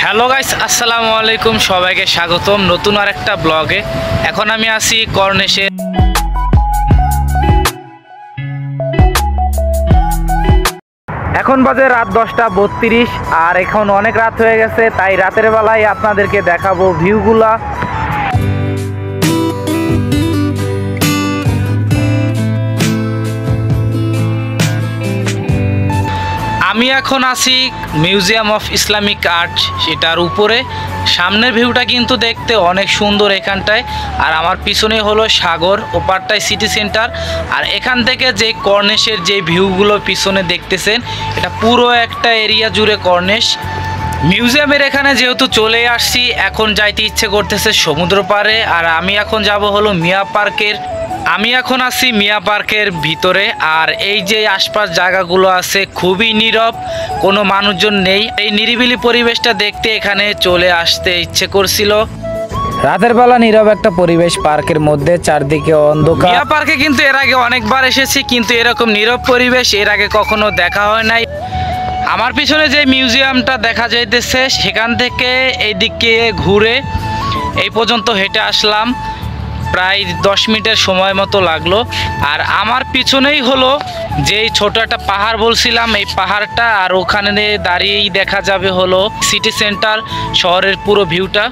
Hello guys, আসসালামু আলাইকুম। সবাইকে স্বাগতম নতুন আরেকটা ব্লগে। এখন আমি আছি কর্নেশে। এখন বাজে রাত 10:32 আর এখন অনেক রাত হয়ে গেছে, তাই রাতের বেলায় আপনাদেরকে দেখাবো ভিউগুলা। আমি এখন আছি মিউজিয়াম অফ ইসলামিক আর্ট, সেটার উপরে। সামনের ভিউটা কিন্তু দেখতে অনেক সুন্দর এখানটায়। আর আমার পিছনে হলো সাগর, ওপারটায় সিটি সেন্টার। আর এখান থেকে যে কর্নেশের যে ভিউগুলো পিছনে দেখতেছেন, এটা পুরো একটা এরিয়া জুড়ে কর্নেশ। মিউজিয়ামের এখানে যেহেতু চলে আসছি, এখন যাইতে ইচ্ছে করতেছে সমুদ্র পাড়ে। আর আমি এখন যাব হলো মিয়া পার্কের। আমি এখন আছি মিয়া পার্কের ভিতরে। আর এই যে আশপাশ জায়গাগুলো আছে খুবই নীরব, কোনো মানুষজন নেই। এই নিরিবিলি পরিবেশটা দেখতে এখানে চলে আসতে ইচ্ছে করছিল। রাতের বেলা নীরব একটা পরিবেশ পার্কের মধ্যে, চারদিকে অন্ধকার। মিয়া পার্কে কিন্তু এর আগে অনেকবার এসেছি, কিন্তু এরকম নীরব পরিবেশ এর আগে কখনো দেখা হয় নাই। আমার পিছনে যে মিউজিয়ামটা দেখা যাইতেছে, সেখান থেকে এইদিকে ঘুরে এই পর্যন্ত হেঁটে আসলাম। প্রায় 10 মিনিটের সময় মতো লাগলো। আর আমার পিছনেই হলো যেই ছোট একটা পাহাড় বলছিলাম, এই পাহাড়টা। আর ওখানে দাঁড়িয়েই দেখা যাবে হলো সিটি সেন্টার, শহরের পুরো ভিউটা।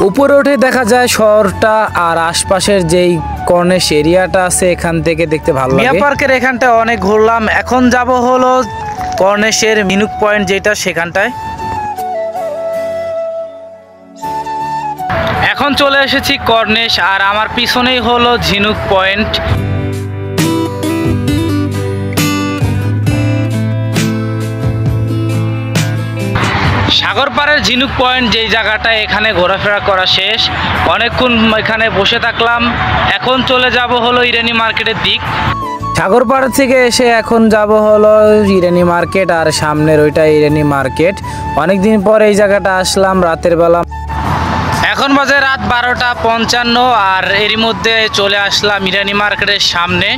উপরে উঠে দেখা যায় শহরটা আর আশপাশের যেই কর্নেশ এরিয়াটা আছে, এখান থেকে দেখতে ভালো লাগে। মিয়া পার্কের এখানটা অনেক ঘুরলাম, এখন যাব হলো কর্নেশের মিনুক পয়েন্ট যেটা, সেখানটায়। এখন চলে এসেছি কর্নেশ, আর আমার পিছনেই হলো ঝিনুক পয়েন্ট। সাগর পাড়ের ঝিনুক পয়েন্ট যেই জায়গাটায়, এখানে ঘোরাফেরা করা শেষ। অনেকক্ষণ এখানে বসে থাকলাম। এখন চলে যাব হলো ইরানি মার্কেটের দিক। সাগর পাড় থেকে এসে এখন যাব হলো ইরানি মার্কেট, আর সামনের ওইটা ইরানি মার্কেট। অনেকদিন পর এই জায়গাটা আসলাম রাতের বেলা। এখন বাজে রাত 12:55, আর এরই মধ্যে চলে আসলাম ইরানি মার্কেটের সামনে।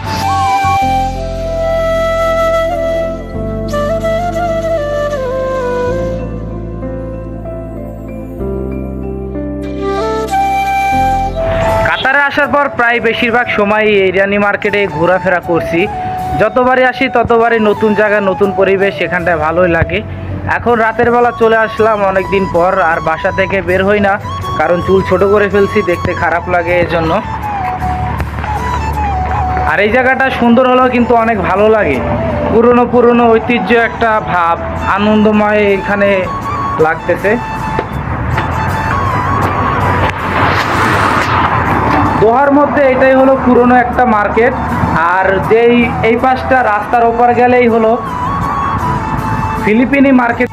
কাতারে আসার পর প্রায় বেশিরভাগ সময় ইরানি মার্কেটে ঘোরাফেরা করছি। যতবারই আসি ততবারই নতুন জায়গা, নতুন পরিবেশ, সেখানটায় ভালোই লাগে। এখন রাতের বেলা চলে আসলাম অনেকদিন পর, আর বাসা থেকে বের হই না, কারণ চুল ছোট করে ফেলছি, দেখতে খারাপ লাগে এজন্য। আর এই জায়গাটা সুন্দর হলেও কিন্তু অনেক ভালো লাগে। পুরনো ঐতিহ্য একটা ভাব, আনন্দময় এখানে লাগতেছে। দোহার মধ্যে এটাই হলো পুরনো একটা মার্কেট। আর যেই এই পাশটা রাস্তার ওপর গেলেই হলো ফিলিপিনি মার্কেট।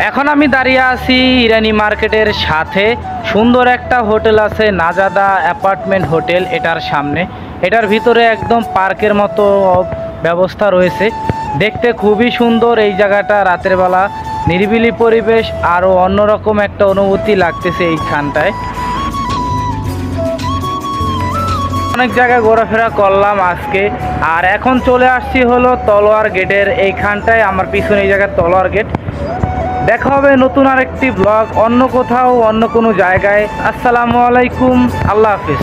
এখন আমি দাঁড়িয়ে আছি ইরানি মার্কেটের সাথে। সুন্দর একটা হোটেল আছে, নাজাদা অ্যাপার্টমেন্ট হোটেল, এটার সামনে। এটার ভিতরে একদম পার্কের মতো ব্যবস্থা রয়েছে, দেখতে খুবই সুন্দর এই জায়গাটা। রাতের বেলা নিরিবিলি পরিবেশ, আরও অন্যরকম একটা অনুভূতি লাগতেছে এইখানটায়। অনেক জায়গায় ঘোরাফেরা করলাম আজকে। আর এখন চলে আসছি হলো তলোয়ার গেটের এইখানটায়। আমার পিছনে এই জায়গায় তলোয়ার গেট। দেখা হবে নতুন আরেকটি ব্লগ, অন্য কোথাও, অন্য কোনো জায়গায়। আসসালামু আলাইকুম, আল্লাহ হাফিজ।